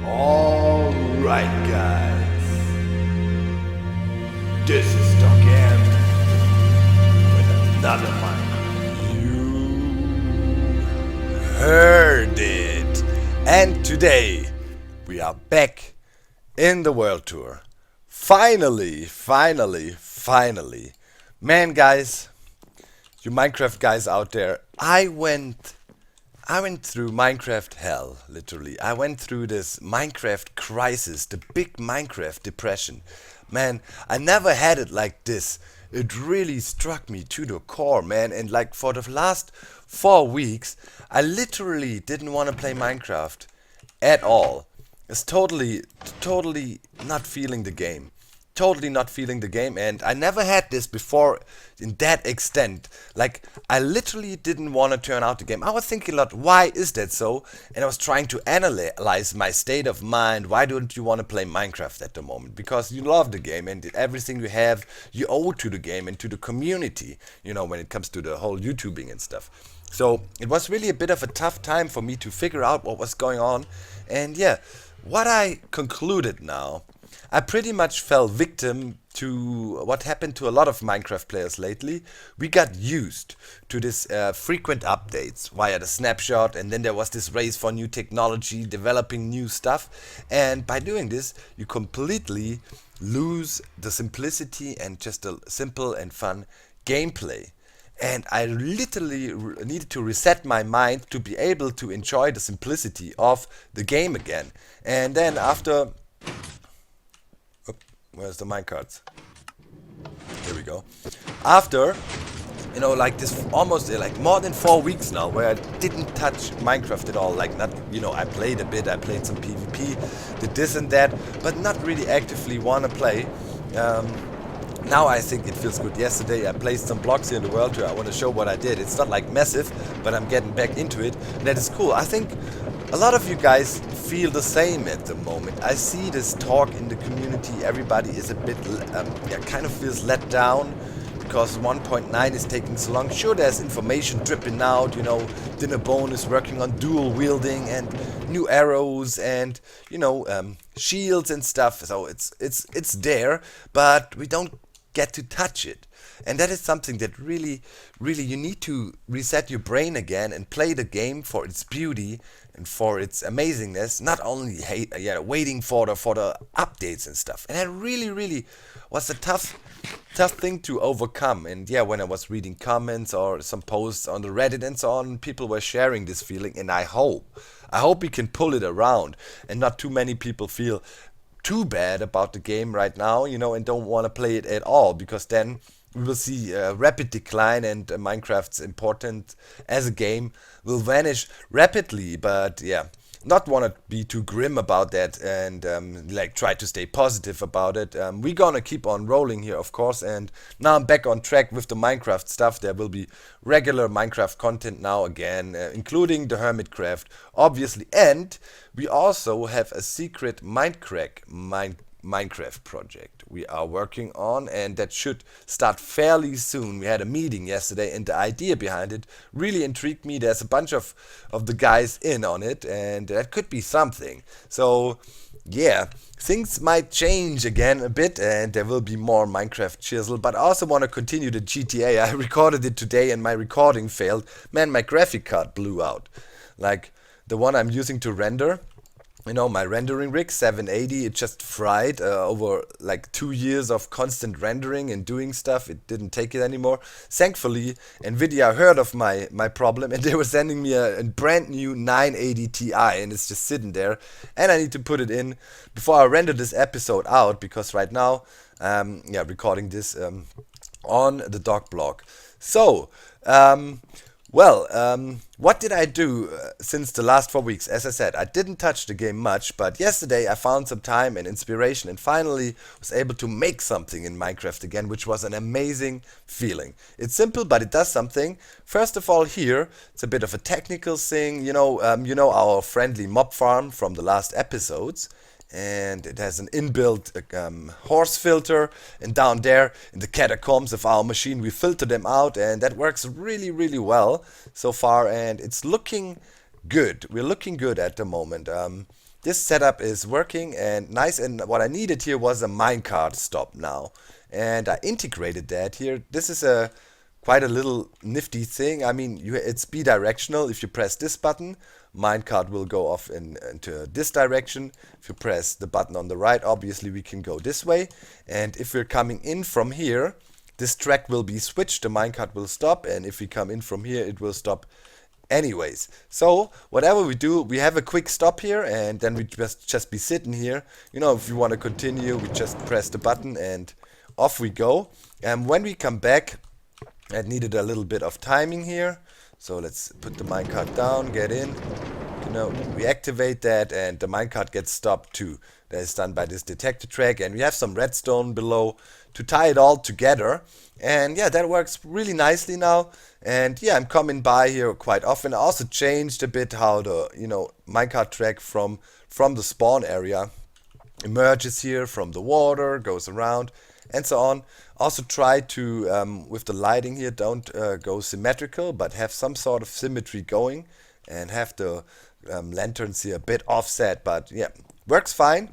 Alright guys, this is Docm with another Minecraft. You heard it! And today we are back in the world tour. Finally. Man guys, you Minecraft guys out there, I went through Minecraft hell, literally. I went through this Minecraft crisis, the big Minecraft depression. Man, I never had it like this. It really struck me to the core, man. And like for the last 4 weeks, I literally didn't want to play Minecraft at all. It's totally not feeling the game. Totally not feeling the game, and I never had this before in that extent. Like, I literally didn't want to turn out the game. I was thinking a lot, why is that so? And I was trying to analyze my state of mind. Why don't you want to play Minecraft at the moment? Because you love the game, and everything you have, you owe to the game and to the community, you know, when it comes to the whole YouTubing and stuff. So, it was really a bit of a tough time for me to figure out what was going on. And yeah, what I concluded now, I pretty much fell victim to what happened to a lot of Minecraft players lately. We got used to this frequent updates via the snapshot, and then there was this race for new technology, developing new stuff, and by doing this you completely lose the simplicity and just a simple and fun gameplay. And I literally needed to reset my mind to be able to enjoy the simplicity of the game again. And then after... Where's the minecarts? Here we go. After, you know, like this almost like more than 4 weeks now where I didn't touch Minecraft at all. Like not, you know, I played a bit, I played some PvP, did this and that, but not really actively want to play. Now I think it feels good. Yesterday I placed some blocks here in the world tour. I want to show what I did. It's not like massive, but I'm getting back into it. And that is cool. I think a lot of you guys feel the same at the moment. I see this talk in the community. Everybody is a bit, kind of feels let down because 1.9 is taking so long. Sure, there's information dripping out, you know, Dinnerbone is working on dual wielding and new arrows and, you know, shields and stuff. So it's there, but we don't get to touch it. And that is something that really you need to reset your brain again and play the game for its beauty and for its amazingness, not only waiting for the updates and stuff. And that really was a tough thing to overcome. And yeah, when I was reading comments or some posts on the Reddit and so on, people were sharing this feeling, and I hope we can pull it around and not too many people feel too bad about the game right now, you know, and don't want to play it at all, because then we will see a rapid decline and Minecraft's importance as a game will vanish rapidly. But yeah, not want to be too grim about that and like try to stay positive about it. We're gonna keep on rolling here, of course, and now I'm back on track with the Minecraft stuff. There will be regular Minecraft content now again, including the Hermitcraft, obviously, and we also have a secret Minecraft project we are working on, and that should start fairly soon. We had a meeting yesterday, and the idea behind it really intrigued me. There's a bunch of the guys in on it, and that could be something. So yeah, things might change again a bit, and there will be more Minecraft chisel, but I also want to continue the GTA. I recorded it today and my recording failed. Man, my graphic card blew out. Like the one I'm using to render, you know, my rendering rig 780, it just fried over like 2 years of constant rendering and doing stuff. It didn't take it anymore. Thankfully, Nvidia heard of my problem, and they were sending me a brand new 980 Ti, and it's just sitting there. And I need to put it in before I render this episode out, because right now, recording this on the doc blog. So, what did I do since the last 4 weeks? As I said, I didn't touch the game much, but yesterday I found some time and inspiration and finally was able to make something in Minecraft again, which was an amazing feeling. It's simple, but it does something. First of all, here, it's a bit of a technical thing. You know our friendly mob farm from the last episodes. And it has an inbuilt horse filter, and down there in the catacombs of our machine we filter them out, and that works really well so far, and it's looking good. We're looking good at the moment. This setup is working and nice, and what I needed here was a minecart stop now. And I integrated that here. This is a quite a little nifty thing. I mean, it's bidirectional. If you press this button, minecart will go off into this direction. If you press the button on the right, obviously we can go this way. And if we're coming in from here, this track will be switched, the minecart will stop, and if we come in from here, it will stop anyways. So whatever we do, we have a quick stop here, and then we just be sitting here. You know, if you want to continue, we just press the button and off we go. And when we come back, I needed a little bit of timing here. So let's put the minecart down, get in. You know, we activate that and the minecart gets stopped too. That is done by this detector track, and we have some redstone below to tie it all together. And yeah, that works really nicely now. And yeah, I'm coming by here quite often. I also changed a bit how the, you know, minecart track from the spawn area emerges here from the water, goes around, and so on. Also try to, with the lighting here, don't go symmetrical, but have some sort of symmetry going, and have the lanterns here a bit offset, but yeah, works fine.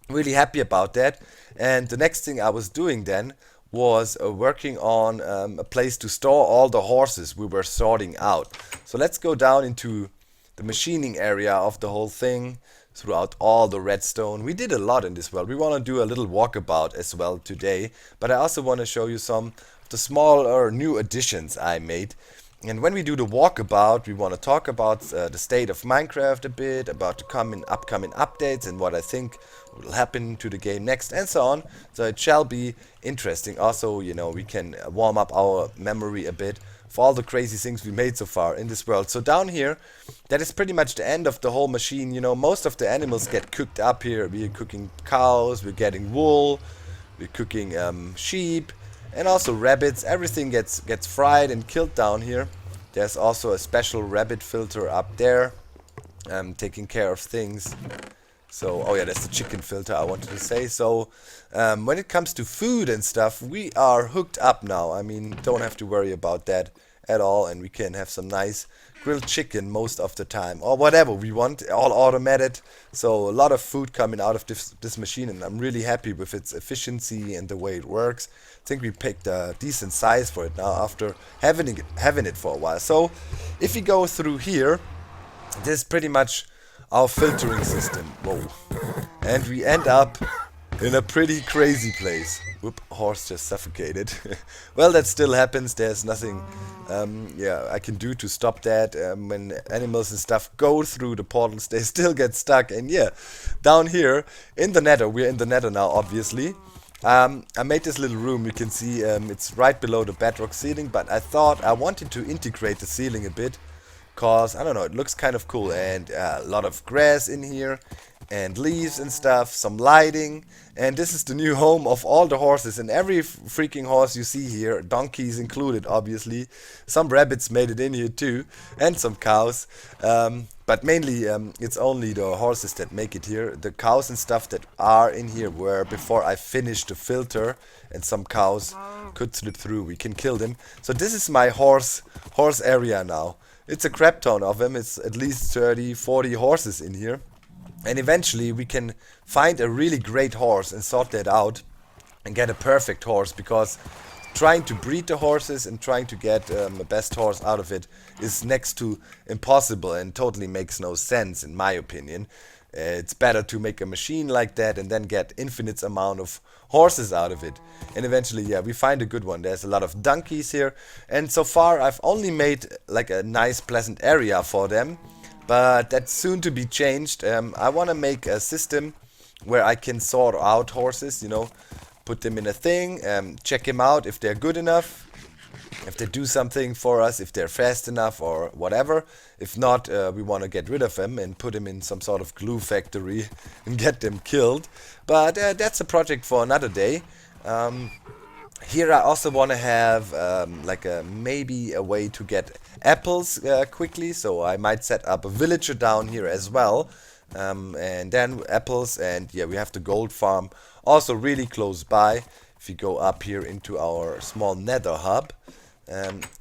Really happy about that. And the next thing I was doing then was working on a place to store all the horses we were sorting out. So let's go down into the machining area of the whole thing, throughout all the redstone. We did a lot in this world. We want to do a little walkabout as well today, but I also want to show you some of the smaller new additions I made. And when we do the walkabout, we want to talk about the state of Minecraft a bit, about the upcoming updates and what I think will happen to the game next, and so on. So it shall be interesting. Also, you know, we can warm up our memory a bit for all the crazy things we made so far in this world. So down here, that is pretty much the end of the whole machine. You know, most of the animals get cooked up here. We're cooking cows, we're getting wool, we're cooking sheep, and also rabbits. Everything gets fried and killed down here. There's also a special rabbit filter up there, taking care of things. So, oh yeah, that's the chicken filter I wanted to say. So, when it comes to food and stuff, we are hooked up now. I mean, don't have to worry about that at all, and we can have some nice grilled chicken most of the time, or whatever we want, all automated. So a lot of food coming out of this machine, and I'm really happy with its efficiency and the way it works. I think we picked a decent size for it now after having it for a while. So if we go through here, this is pretty much our filtering system. Whoa. And we end up in a pretty crazy place. Whoop, horse just suffocated. Well, that still happens. There's nothing I can do to stop that. When animals and stuff go through the portals, they still get stuck. And yeah, down here in the Nether, we're in the Nether now, obviously. I made this little room. You can see it's right below the bedrock ceiling, but I thought I wanted to integrate the ceiling a bit, cause I don't know, it looks kind of cool, and a lot of grass in here and leaves and stuff, some lighting. And this is the new home of all the horses, and every freaking horse you see here, donkeys included obviously. Some rabbits made it in here too, and some cows, but mainly it's only the horses that make it here. The cows and stuff that are in here were before I finished the filter, and some cows could slip through. We can kill them. So this is my horse area now. It's a crap ton of them. It's at least 30-40 horses in here. And eventually we can find a really great horse and sort that out and get a perfect horse, because trying to breed the horses and trying to get the best horse out of it is next to impossible and totally makes no sense in my opinion. It's better to make a machine like that and then get infinite amount of horses out of it. And eventually, yeah, we find a good one. There's a lot of donkeys here, and so far I've only made like a nice pleasant area for them. But that's soon to be changed. I want to make a system where I can sort out horses, you know, put them in a thing, check them out if they're good enough, if they do something for us, if they're fast enough or whatever. If not, we want to get rid of them and put them in some sort of glue factory and get them killed. But that's a project for another day. Here I also want to have like maybe a way to get apples quickly, so I might set up a villager down here as well, and then apples, and yeah, we have the gold farm also really close by. If you go up here into our small nether hub,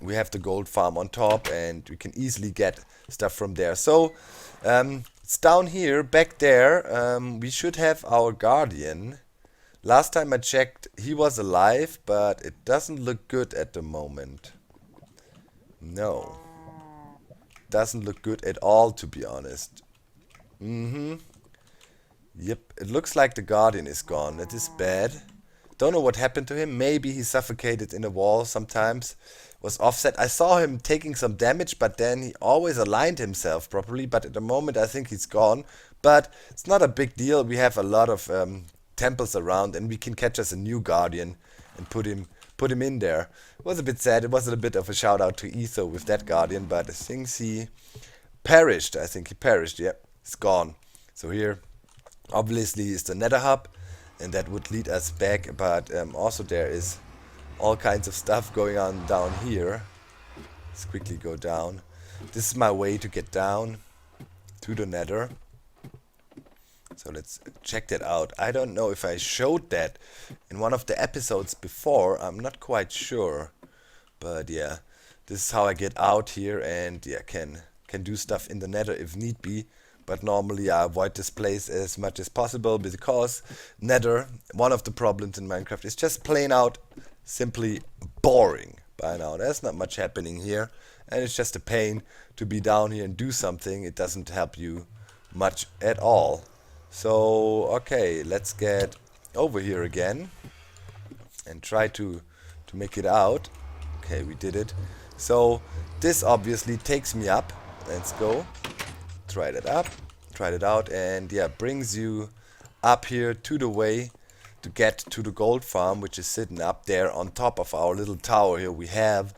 we have the gold farm on top, and we can easily get stuff from there. So it's down here, back there. We should have our guardian. Last time I checked, he was alive, but it doesn't look good at the moment. No. Doesn't look good at all, to be honest. Yep, it looks like the guardian is gone. That is bad. Don't know what happened to him. Maybe he suffocated in a wall sometimes. Was offset. I saw him taking some damage, but then he always aligned himself properly. But at the moment, I think he's gone. But it's not a big deal. We have a lot of temples around, and we can catch us a new guardian and put him in there. It was a bit sad. It wasn't a bit of a shout out to Etho with that guardian, but I think he perished. I think he perished. Yep, it's gone. So here, obviously, is the Nether hub, and that would lead us back. But also there is all kinds of stuff going on down here. Let's quickly go down. This is my way to get down to the Nether. So let's check that out. I don't know if I showed that in one of the episodes before. I'm not quite sure. But yeah, this is how I get out here, and yeah, can do stuff in the Nether if need be. But normally I avoid this place as much as possible, because Nether, one of the problems in Minecraft, is just plain out simply boring by now. There's not much happening here, and it's just a pain to be down here and do something. It doesn't help you much at all. So okay, let's get over here again and try to make it out. Okay, we did it. So this obviously takes me up. Let's go. Try that out, and yeah, brings you up here to the way to get to the gold farm, which is sitting up there on top of our little tower here we have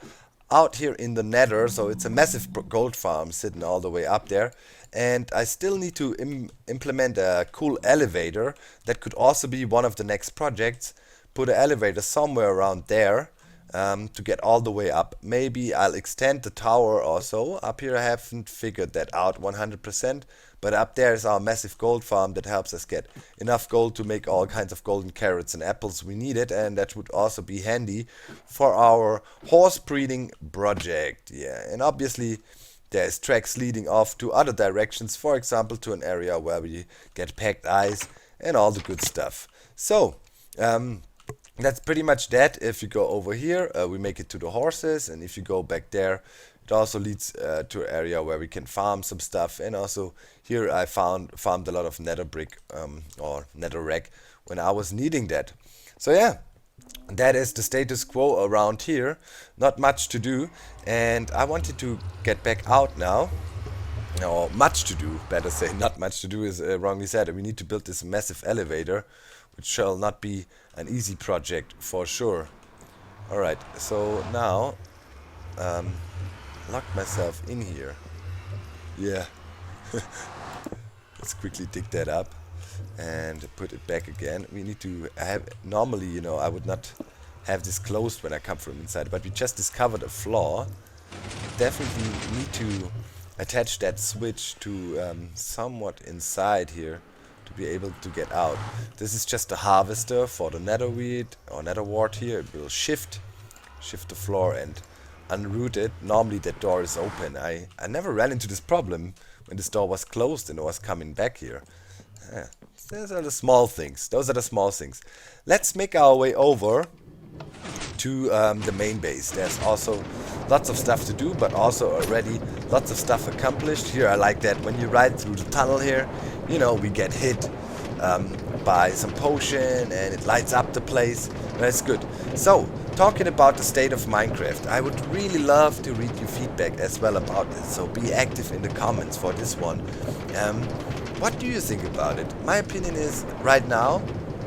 out here in the Nether. So it's a massive gold farm sitting all the way up there, and I still need to implement a cool elevator. That could also be one of the next projects. Put an elevator somewhere around there to get all the way up. Maybe I'll extend the tower also. Up here I haven't figured that out 100%, but up there is our massive gold farm that helps us get enough gold to make all kinds of golden carrots and apples we needed, and that would also be handy for our horse breeding project. Yeah, and obviously there's tracks leading off to other directions, for example to an area where we get packed ice and all the good stuff. So that's pretty much that. If you go over here, we make it to the horses, and if you go back there, it also leads to an area where we can farm some stuff. And also here I farmed a lot of nether brick or nether rack when I was needing that. So yeah, that is the status quo around here. Not much to do, and I wanted to get back out now. Or much to do, better say. Not much to do is wrongly said. We need to build this massive elevator, which shall not be an easy project for sure. Alright, so now lock myself in here. Yeah. Let's quickly dig that up and put it back again. We need to have, normally, you know, I would not have this closed when I come from inside, but we just discovered a flaw. Definitely need to attach that switch to somewhat inside here to be able to get out. This is just a harvester for the netherweed or netherwort here. It will shift the floor and unroot it. Normally that door is open. I never ran into this problem when this door was closed and I was coming back here. Those are the small things. Let's make our way over to the main base. There's also lots of stuff to do, but also already lots of stuff accomplished. Here I like that when you ride through the tunnel here, you know, we get hit by some potion and it lights up the place. That's good. So, talking about the state of Minecraft, I would really love to read your feedback as well about this. So be active in the comments for this one. What do you think about it? My opinion is, right now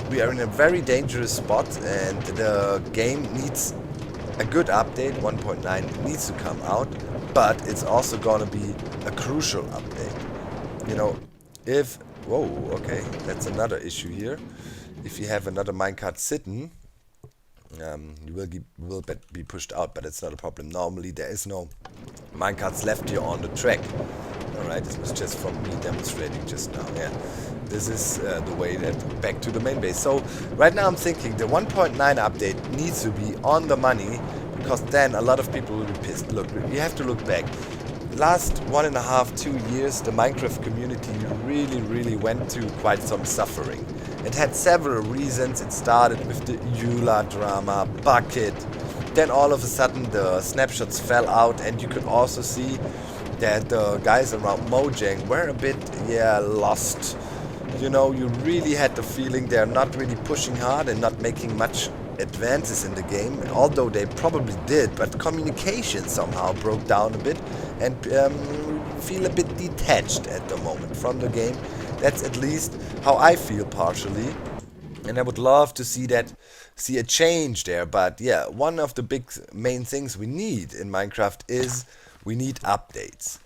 we are in a very dangerous spot and the game needs a good update. 1.9 needs to come out, but it's also gonna be a crucial update. You know, if... Whoa, okay, that's another issue here. If you have another minecart sitting, you will be pushed out, but it's not a problem. Normally there is no minecarts left here on the track. Alright, this was just from me demonstrating just now. Yeah, this is the way that back to the main base. So right now I'm thinking the 1.9 update needs to be on the money, because then a lot of people will be pissed. Look, we have to look back. last 1.5, 2 years, the Minecraft community really went through quite some suffering. It had several reasons. It started with the Eula drama, Bucket. Then all of a sudden the snapshots fell out, and you could also see that the guys around Mojang were a bit, lost. You know, you really had the feeling they're not really pushing hard and not making much advances in the game, although they probably did, but communication somehow broke down a bit, and feel a bit detached at the moment from the game. That's at least how I feel partially, and I would love to see a change there. But yeah, one of the big main things we need in Minecraft is we need updates.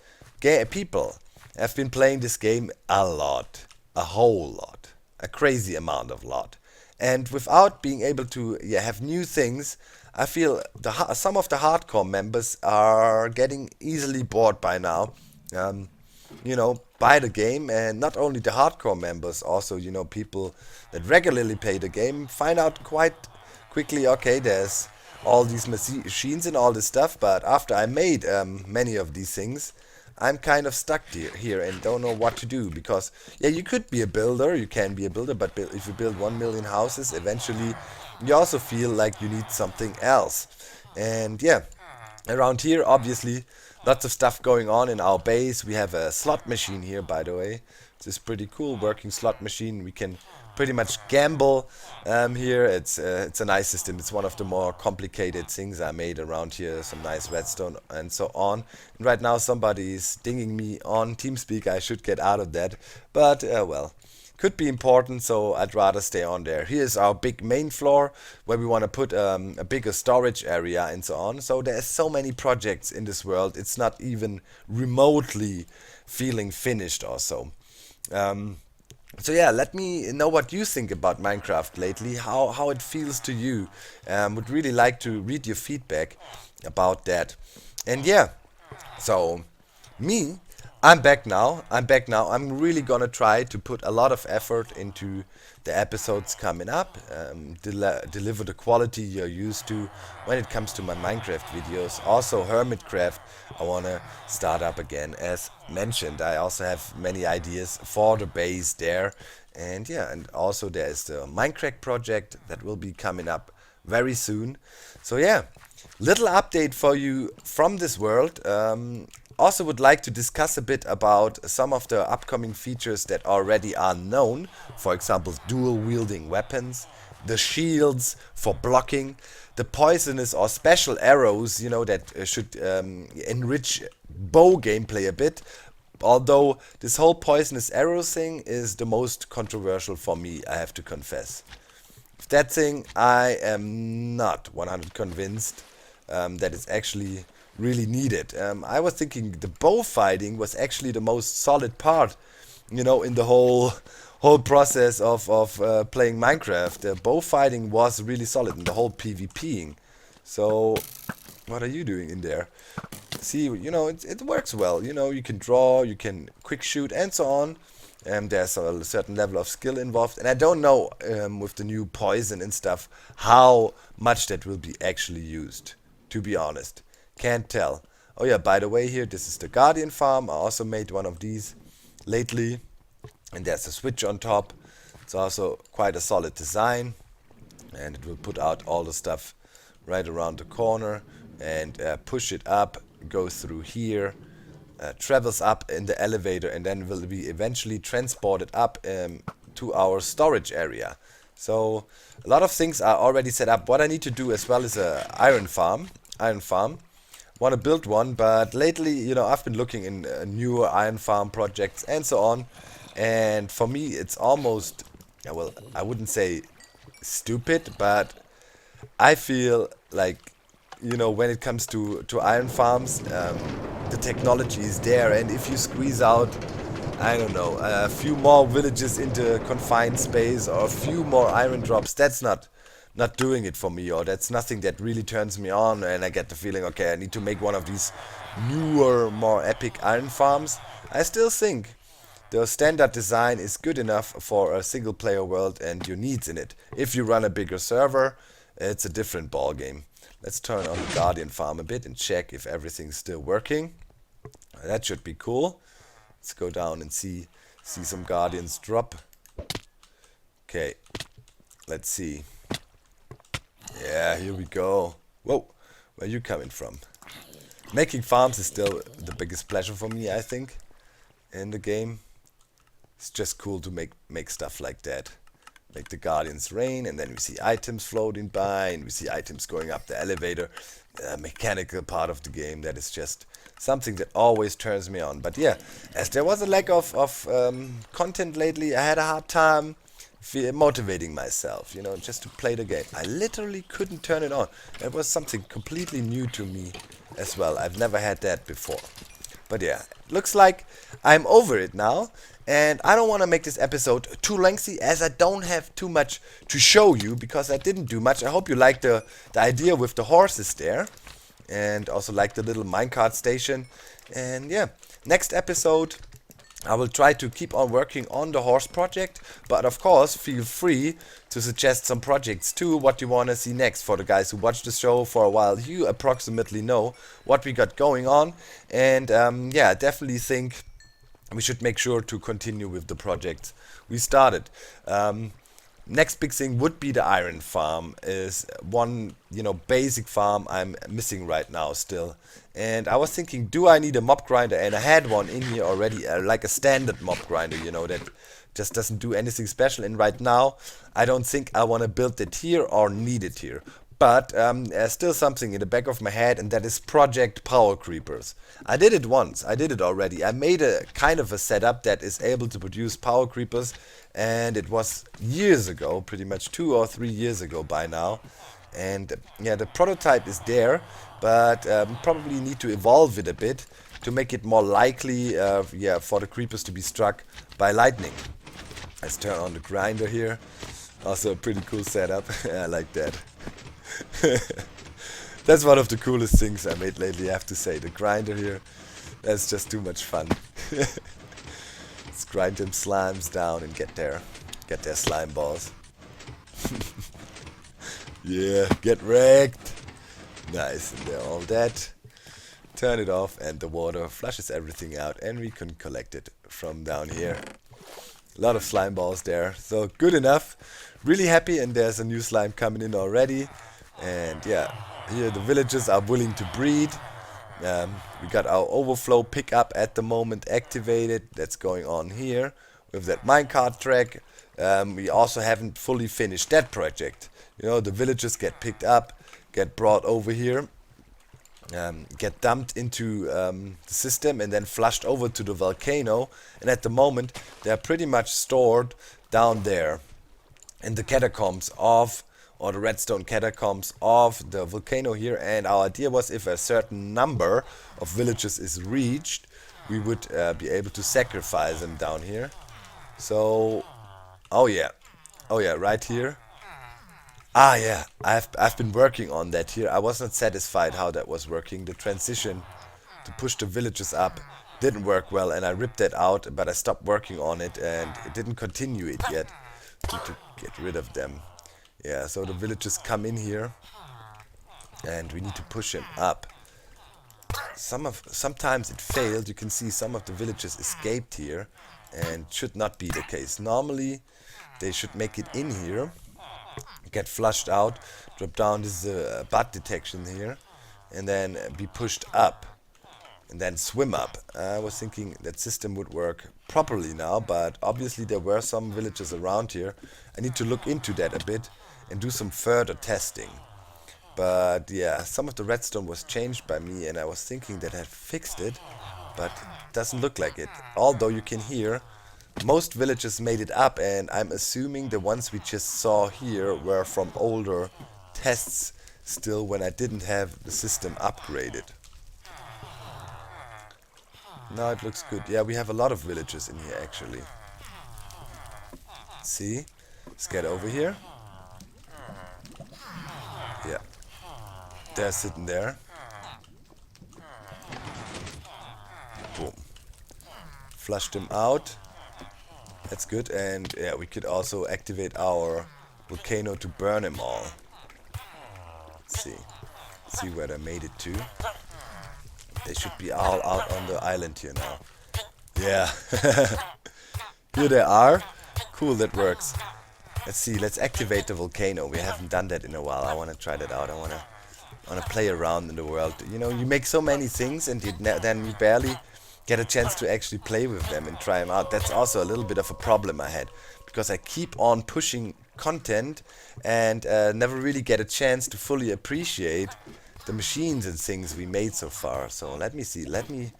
People have been playing this game a lot, a whole lot, a crazy amount of lot. And without being able to have new things, I feel some of the hardcore members are getting easily bored by now, by the game. And not only the hardcore members, also, people that regularly play the game find out quite quickly, okay, there's all these machines and all this stuff, but after I made many of these things, I'm kind of stuck here and don't know what to do, because you could be a builder, you can be a builder, but if you build 1 million houses, eventually you also feel like you need something else. And around here, obviously, lots of stuff going on in our base. We have a slot machine here, by the way. This is pretty cool working slot machine. We can pretty much gamble here. It's a nice system. It's one of the more complicated things I made around here. Some nice redstone and so on. And right now somebody is dinging me on TeamSpeak. I should get out of that. But well, could be important, so I'd rather stay on there. Here's our big main floor where we want to put a bigger storage area and so on. So there's so many projects in this world. It's not even remotely feeling finished or so. So let me know what you think about Minecraft lately, how it feels to you. Would really like to read your feedback about that. And so I'm back now. I'm really gonna try to put a lot of effort into the episodes coming up, deliver the quality you're used to when it comes to my Minecraft videos. Also Hermitcraft, I wanna start up again. As mentioned, I also have many ideas for the base there. And and also there's the Minecraft project that will be coming up very soon. So little update for you from this world. Also would like to discuss a bit about some of the upcoming features that already are known. For example, dual wielding weapons, the shields for blocking, the poisonous or special arrows, that should enrich bow gameplay a bit. Although this whole poisonous arrows thing is the most controversial for me, I have to confess. That thing, I am not 100% convinced that it's actually really needed. I was thinking the bow fighting was actually the most solid part, in the whole process of playing Minecraft. The bow fighting was really solid in the whole PvPing. So, what are you doing in there? See, it works well. You can draw, you can quick shoot, and so on. There's a certain level of skill involved, and I don't know with the new poison and stuff how much that will be actually used, to be honest. Can't tell. Oh yeah, by the way, here, this is the Guardian farm. I also made one of these lately. And there's a switch on top. It's also quite a solid design. And it will put out all the stuff right around the corner. And push it up, goes through here, travels up in the elevator, and then will be eventually transported up to our storage area. So a lot of things are already set up. What I need to do as well is a iron farm. Want to build one, but lately, I've been looking in newer iron farm projects and so on, and for me it's almost, well, I wouldn't say stupid, but I feel like, when it comes to iron farms, the technology is there, and if you squeeze out, I don't know, a few more villages into confined space or a few more iron drops, that's not doing it for me, or that's nothing that really turns me on, and I get the feeling, okay, I need to make one of these newer, more epic iron farms. I still think the standard design is good enough for a single player world and your needs in it. If you run a bigger server, it's a different ball game. Let's turn on the Guardian farm a bit and check if everything's still working. That should be cool. Let's go down and see some guardians drop. Okay, let's see. Yeah, here we go. Whoa, where are you coming from? Making farms is still the biggest pleasure for me, I think, in the game. It's just cool to make stuff like that. Make the guardians rain, and then we see items floating by, and we see items going up the elevator. Mechanical part of the game that is just something that always turns me on. But yeah, as there was a lack of content lately, I had a hard time motivating myself, you know, just to play the game. I literally couldn't turn it on. It was something completely new to me as well. I've never had that before. But yeah, looks like I'm over it now. And I don't want to make this episode too lengthy, as I don't have too much to show you, because I didn't do much. I hope you like the idea with the horses there. And also like the little minecart station. And yeah, next episode I will try to keep on working on the horse project. But of course, feel free to suggest some projects too, what you want to see next. For the guys who watch the show for a while, you approximately know what we got going on. And yeah, I definitely think we should make sure to continue with the project we started. Next big thing would be the iron farm. Is one, you know, basic farm I'm missing right now still. And I was thinking, do I need a mob grinder? And I had one in here already, like a standard mob grinder, you know, that just doesn't do anything special. And right now, I don't think I want to build it here or need it here. But there's still something in the back of my head, and that is Project Power Creepers. I did it once. I did it already. I made a kind of a setup that is able to produce Power Creepers, and it was years ago, pretty much 2 or 3 years ago by now. And yeah, the prototype is there, but probably need to evolve it a bit to make it more likely, yeah, for the creepers to be struck by lightning. Let's turn on the grinder here. Also a pretty cool setup. I like that. That's one of the coolest things I made lately, I have to say. The grinder here, that's just too much fun. Let's grind them slimes down and get their slime balls. Yeah, get wrecked. Nice, and they're all dead. Turn it off, and the water flushes everything out, and we can collect it from down here. A lot of slime balls there, so good enough. Really happy, and there's a new slime coming in already. And yeah, here the villagers are willing to breed. We got our overflow pickup at the moment activated. That's going on here with that minecart track. We also haven't fully finished that project. You know, the villagers get picked up, get brought over here, get dumped into the system, and then flushed over to the volcano. And at the moment, they're pretty much stored down there in the catacombs of, or the redstone catacombs of the volcano here. And our idea was, if a certain number of villages is reached, we would be able to sacrifice them down here. So, oh yeah, right here. Ah yeah, I've been working on that here. I was not satisfied how that was working. The transition to push the villages up didn't work well, and I ripped that out, but I stopped working on it, and it didn't continue it yet to get rid of them. Yeah, so the villagers come in here, and we need to push them up. Sometimes it failed. You can see some of the villagers escaped here, and should not be the case. Normally, they should make it in here, get flushed out, drop down this butt detection here, and then be pushed up, and then swim up. I was thinking that system would work properly now, but obviously there were some villagers around here. I need to look into that a bit and do some further testing. But yeah, some of the redstone was changed by me, and I was thinking that I had fixed it, but it doesn't look like it. Although you can hear most villagers made it up, and I'm assuming the ones we just saw here were from older tests still, when I didn't have the system upgraded. Now it looks good. Yeah, we have a lot of villagers in here actually. See? Let's get over here. Yeah. They're sitting there. Boom. Flush them out. That's good. And yeah, we could also activate our volcano to burn them all. Let's see. See where they made it to. They should be all out on the island here now. Yeah. Here they are. Cool, that works. Let's see, let's activate the volcano. We haven't done that in a while. I want to try that out. I want to play around in the world. You know, you make so many things and then you barely get a chance to actually play with them and try them out. That's also a little bit of a problem I had, because I keep on pushing content and never really get a chance to fully appreciate the machines and things we made so far. So let me see, let me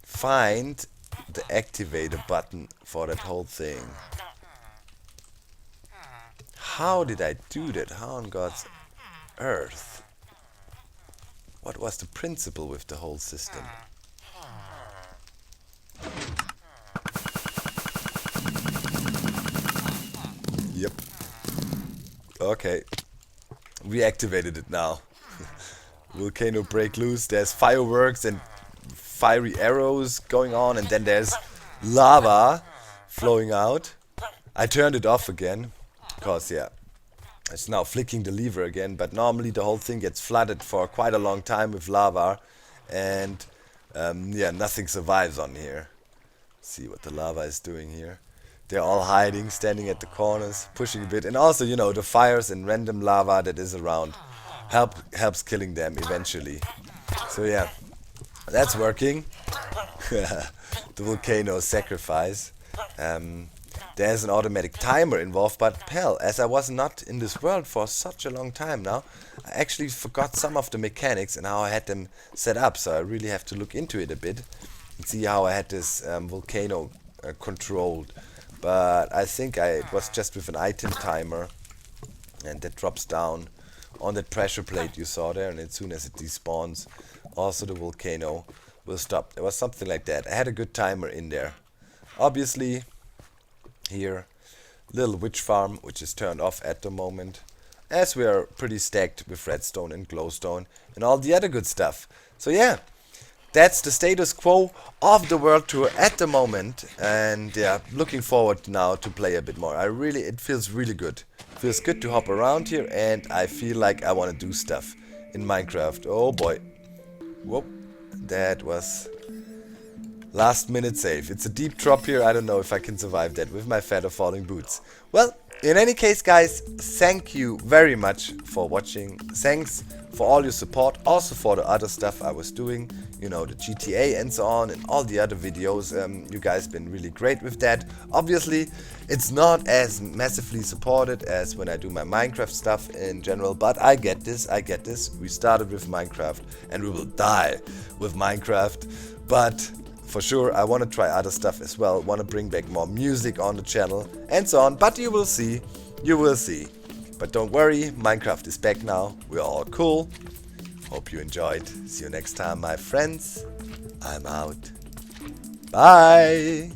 find the activator button for that whole thing. How did I do that? How on God's earth? What was the principle with the whole system? Yep. Okay. We activated it now. Volcano break loose. There's fireworks and fiery arrows going on, and then there's lava flowing out. I turned it off again, because yeah, it's now flicking the lever again, but normally the whole thing gets flooded for quite a long time with lava, and yeah, nothing survives on here. See what the lava is doing here. They're all hiding, standing at the corners, pushing a bit, and also, you know, the fires and random lava that is around helps killing them eventually. So yeah, that's working. The volcano sacrifice. There's an automatic timer involved, but hell, as I was not in this world for such a long time now, I actually forgot some of the mechanics and how I had them set up, so I really have to look into it a bit and see how I had this volcano controlled. But I think it was just with an item timer, and that drops down on that pressure plate you saw there, and as soon as it despawns, also the volcano will stop. There was something like that. I had a good timer in there. Obviously, here, little witch farm, which is turned off at the moment, as we are pretty stacked with redstone and glowstone and all the other good stuff. So yeah, that's the status quo of the world tour at the moment, and yeah, looking forward now to play a bit more. It feels really good. It feels good to hop around here, and I feel like I want to do stuff in Minecraft. Oh boy. Whoa, that was last minute save. It's a deep drop here. I don't know if I can survive that with my feather falling boots. Well, in any case, guys, thank you very much for watching. Thanks for all your support, also for the other stuff I was doing, you know, the GTA and so on, and all the other videos. You guys been really great with that. Obviously, it's not as massively supported as when I do my Minecraft stuff in general, but I get this. We started with Minecraft and we will die with Minecraft, but for sure I want to try other stuff as well, want to bring back more music on the channel and so on, but you will see. But don't worry, Minecraft is back now, we're all cool. Hope you enjoyed. See you next time, my friends. I'm out. Bye!